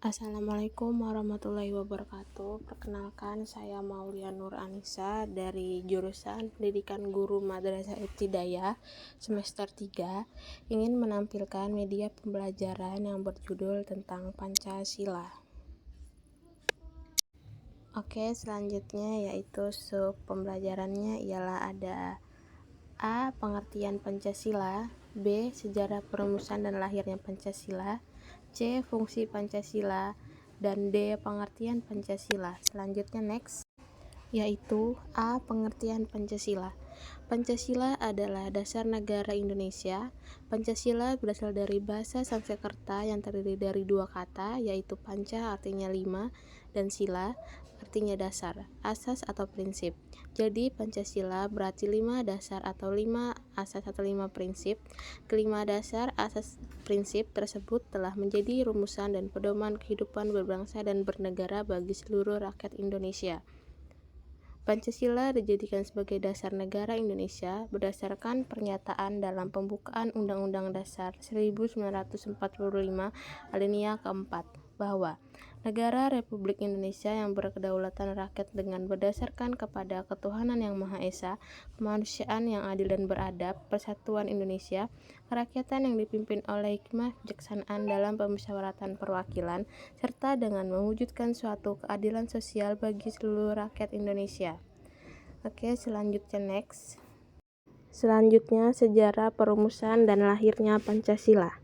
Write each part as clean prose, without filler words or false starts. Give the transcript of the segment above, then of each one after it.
Assalamualaikum warahmatullahi wabarakatuh. Perkenalkan, saya Maulia Nur Anissa dari jurusan Pendidikan Guru Madrasah Ibtidaiyah semester 3, ingin menampilkan media pembelajaran yang berjudul tentang Pancasila. Oke, selanjutnya yaitu sub pembelajarannya ialah ada A. Pengertian Pancasila, B. Sejarah perumusan dan lahirnya Pancasila, C. Fungsi Pancasila, dan D. Pengertian Pancasila. Selanjutnya next, yaitu A. Pengertian Pancasila. Pancasila adalah dasar negara Indonesia. Pancasila berasal dari bahasa Sanskerta yang terdiri dari dua kata, yaitu panca artinya 5 dan sila artinya dasar, asas atau prinsip. Jadi Pancasila berarti 5 dasar atau 5 asas atau 5 prinsip. Kelima dasar asas prinsip tersebut telah menjadi rumusan dan pedoman kehidupan berbangsa dan bernegara bagi seluruh rakyat Indonesia. Pancasila dijadikan sebagai dasar negara Indonesia berdasarkan pernyataan dalam pembukaan Undang-Undang Dasar 1945 alinea keempat bahwa negara Republik Indonesia yang berkedaulatan rakyat dengan berdasarkan kepada ketuhanan yang Maha Esa, kemanusiaan yang adil dan beradab, persatuan Indonesia, kerakyatan yang dipimpin oleh hikmah kebijaksanaan dalam pemusyawaratan perwakilan, serta dengan mewujudkan suatu keadilan sosial bagi seluruh rakyat Indonesia. Oke, selanjutnya next. Selanjutnya, sejarah perumusan dan lahirnya Pancasila.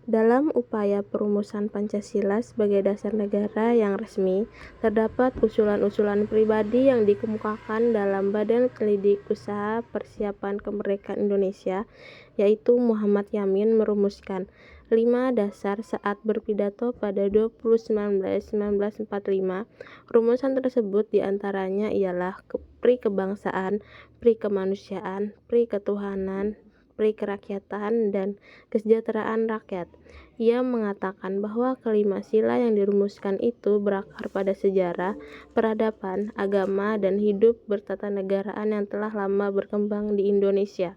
Dalam upaya perumusan Pancasila sebagai dasar negara yang resmi, terdapat usulan-usulan pribadi yang dikemukakan dalam Badan Pelidik Usaha Persiapan Kemerdekaan Indonesia, yaitu Muhammad Yamin merumuskan 5 dasar saat berpidato pada 20/19/1945. Rumusan tersebut diantaranya ialah pri kebangsaan, pri kemanusiaan, pri ketuhanan, pri kerakyatan, dan kesejahteraan rakyat. Ia mengatakan bahwa kelima sila yang dirumuskan itu berakar pada sejarah, peradaban, agama, dan hidup bertatanegaraan yang telah lama berkembang di Indonesia.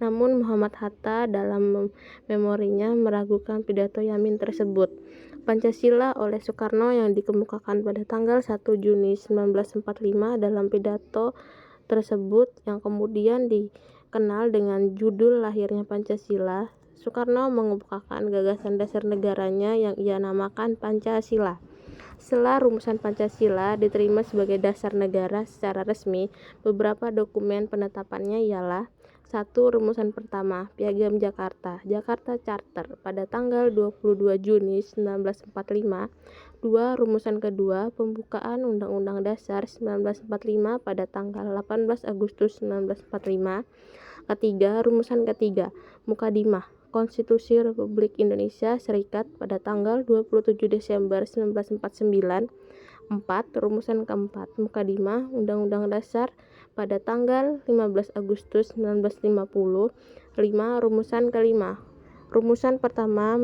Namun Muhammad Hatta dalam memorinya meragukan pidato Yamin tersebut. Pancasila oleh Soekarno yang dikemukakan pada tanggal 1 Juni 1945 dalam pidato tersebut yang kemudian dikenal dengan judul Lahirnya Pancasila. Soekarno mengemukakan gagasan dasar negaranya yang ia namakan Pancasila. Setelah rumusan Pancasila diterima sebagai dasar negara secara resmi, beberapa dokumen penetapannya ialah: 1. Rumusan pertama, Piagam Jakarta, Jakarta Charter pada tanggal 22 Juni 1945. 2. Rumusan kedua, Pembukaan Undang-Undang Dasar 1945 pada tanggal 18 Agustus 1945. Ketiga, rumusan ketiga, Mukadimah Konstitusi Republik Indonesia Serikat pada tanggal 27 Desember 1949. 4. Rumusan keempat, Mukadimah Undang-Undang Dasar pada tanggal 15 Agustus 1950. 5. Rumusan kelima. Rumusan pertama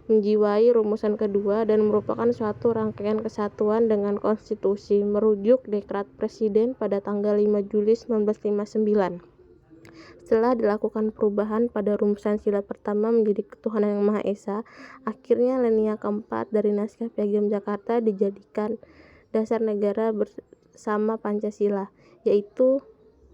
menjiwai rumusan kedua dan merupakan suatu rangkaian kesatuan dengan konstitusi, merujuk dekret Presiden pada tanggal 5 Juli 1959. Setelah dilakukan perubahan pada rumusan sila pertama menjadi ketuhanan yang Maha Esa, akhirnya alinea keempat dari naskah Piagam Jakarta dijadikan dasar negara bersama Pancasila, yaitu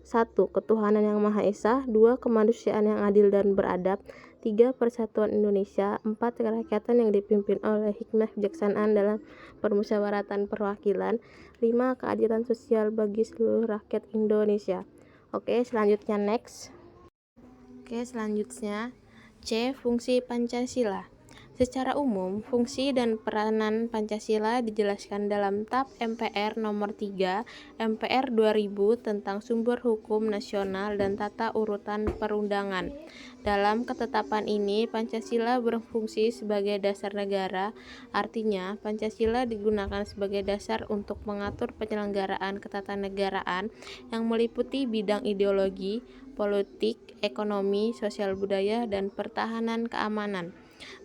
1. Ketuhanan yang Maha Esa, 2. Kemanusiaan yang adil dan beradab, 3. Persatuan Indonesia, 4. Kerakyatan yang dipimpin oleh hikmah kebijaksanaan dalam permusyawaratan perwakilan, 5. Keadilan sosial bagi seluruh rakyat Indonesia. Oke, selanjutnya next. Selanjutnya C. Fungsi Pancasila. Secara umum, fungsi dan peranan Pancasila dijelaskan dalam TAP MPR nomor 3 MPR 2000 tentang sumber hukum nasional dan tata urutan perundangan. Dalam ketetapan ini, Pancasila berfungsi sebagai dasar negara, artinya Pancasila digunakan sebagai dasar untuk mengatur penyelenggaraan ketatanegaraan yang meliputi bidang ideologi, politik, ekonomi, sosial budaya, dan pertahanan keamanan.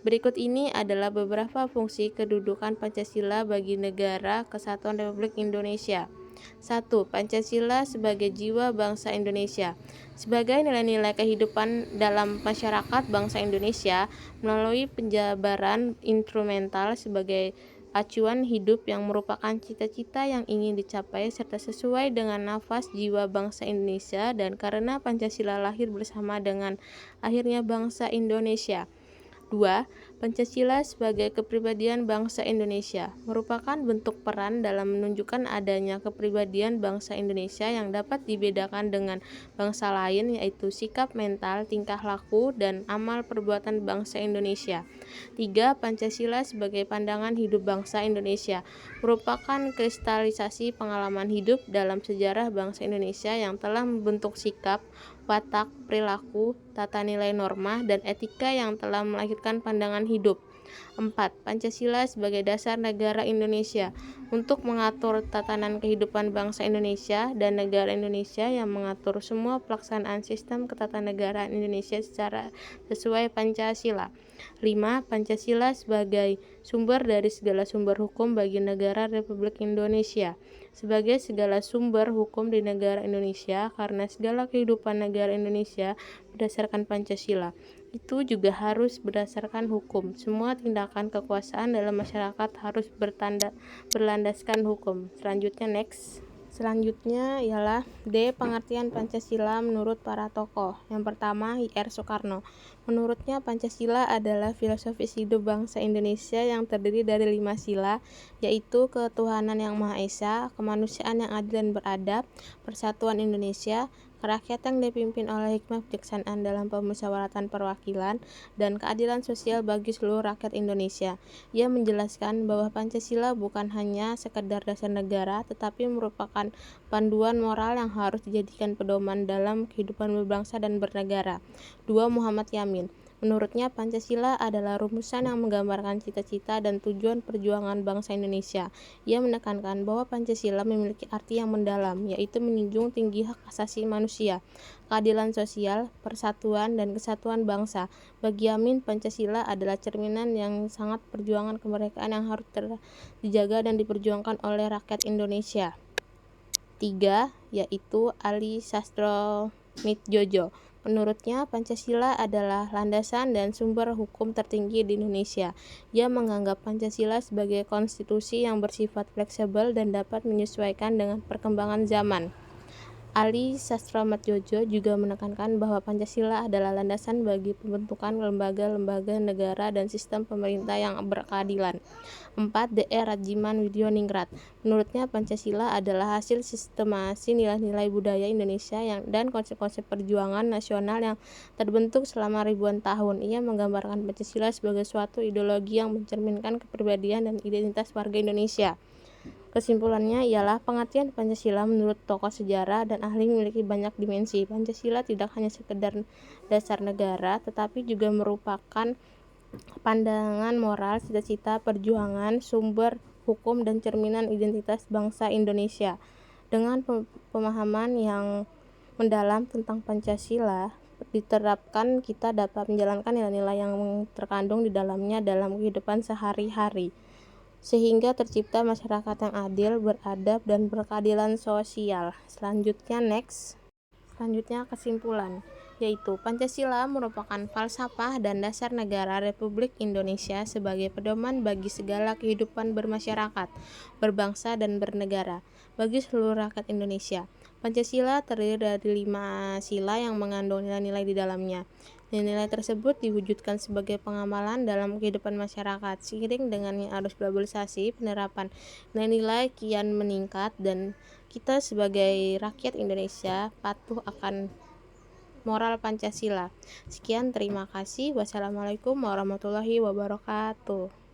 Berikut ini adalah beberapa fungsi kedudukan Pancasila bagi Negara Kesatuan Republik Indonesia. 1. Pancasila sebagai jiwa bangsa Indonesia. Sebagai nilai-nilai kehidupan dalam masyarakat bangsa Indonesia melalui penjabaran instrumental sebagai acuan hidup yang merupakan cita-cita yang ingin dicapai serta sesuai dengan nafas jiwa bangsa Indonesia, dan karena Pancasila lahir bersama dengan lahirnya bangsa Indonesia. 2. Pancasila sebagai kepribadian bangsa Indonesia merupakan bentuk peran dalam menunjukkan adanya kepribadian bangsa Indonesia yang dapat dibedakan dengan bangsa lain, yaitu sikap mental, tingkah laku, dan amal perbuatan bangsa Indonesia. 3. Pancasila sebagai pandangan hidup bangsa Indonesia merupakan kristalisasi pengalaman hidup dalam sejarah bangsa Indonesia yang telah membentuk sikap, watak, perilaku, tata nilai norma, dan etika yang telah melahirkan pandangan hidup. 4. Pancasila sebagai dasar negara Indonesia untuk mengatur tatanan kehidupan bangsa Indonesia dan negara Indonesia yang mengatur semua pelaksanaan sistem ketatanegaraan Indonesia secara sesuai Pancasila. 5. Pancasila sebagai sumber dari segala sumber hukum bagi negara Republik Indonesia. Sebagai segala sumber hukum di negara Indonesia, karena segala kehidupan negara Indonesia berdasarkan Pancasila, itu juga harus berdasarkan hukum. Semua tindakan kekuasaan dalam masyarakat harus berlandaskan hukum. Selanjutnya ialah D. Pengertian Pancasila menurut para tokoh. Yang pertama, I.R. Soekarno. Menurutnya, Pancasila adalah filosofis hidup bangsa Indonesia yang terdiri dari 5 sila, yaitu ketuhanan yang Maha Esa, kemanusiaan yang adil dan beradab, persatuan Indonesia, kerakyatan yang dipimpin oleh hikmah kebijaksanaan dalam pemusyawaratan perwakilan, dan keadilan sosial bagi seluruh rakyat Indonesia. Ia menjelaskan bahwa Pancasila bukan hanya sekedar dasar negara, tetapi merupakan panduan moral yang harus dijadikan pedoman dalam kehidupan berbangsa dan bernegara. 2. Muhammad Yamin. Menurutnya, Pancasila adalah rumusan yang menggambarkan cita-cita dan tujuan perjuangan bangsa Indonesia. Ia menekankan bahwa Pancasila memiliki arti yang mendalam, yaitu menjunjung tinggi hak asasi manusia, keadilan sosial, persatuan, dan kesatuan bangsa. Bagi Yamin, Pancasila adalah cerminan yang sangat perjuangan kemerdekaan yang harus dijaga dan diperjuangkan oleh rakyat Indonesia. 3. Yaitu Ali Sastromitjojo. Menurutnya, Pancasila adalah landasan dan sumber hukum tertinggi di Indonesia. Ia menganggap Pancasila sebagai konstitusi yang bersifat fleksibel dan dapat menyesuaikan dengan perkembangan zaman. Ali Sastromitjojo juga menekankan bahwa Pancasila adalah landasan bagi pembentukan lembaga-lembaga negara dan sistem pemerintah yang berkeadilan. 4. Dr. Rajiman Widyoningrat. Menurutnya, Pancasila adalah hasil sistemasi nilai-nilai budaya Indonesia dan konsep-konsep perjuangan nasional yang terbentuk selama ribuan tahun. Ia menggambarkan Pancasila sebagai suatu ideologi yang mencerminkan kepribadian dan identitas warga Indonesia. Kesimpulannya ialah pengertian Pancasila menurut tokoh sejarah dan ahli memiliki banyak dimensi. Pancasila tidak hanya sekedar dasar negara, tetapi juga merupakan pandangan moral, cita-cita, perjuangan, sumber hukum, dan cerminan identitas bangsa Indonesia. Dengan pemahaman yang mendalam tentang Pancasila diterapkan, kita dapat menjalankan nilai-nilai yang terkandung di dalamnya dalam kehidupan sehari-hari, sehingga tercipta masyarakat yang adil, beradab, dan berkeadilan sosial. Selanjutnya kesimpulan, yaitu Pancasila merupakan falsafah dan dasar negara Republik Indonesia sebagai pedoman bagi segala kehidupan bermasyarakat, berbangsa, dan bernegara bagi seluruh rakyat Indonesia. Pancasila terdiri dari 5 sila yang mengandung nilai-nilai di dalamnya. Nilai-nilai tersebut diwujudkan sebagai pengamalan dalam kehidupan masyarakat. Seiring dengannya arus globalisasi, penerapan nilai-nilai kian meningkat, dan kita sebagai rakyat Indonesia patuh akan moral Pancasila. Sekian, terima kasih. Wassalamualaikum warahmatullahi wabarakatuh.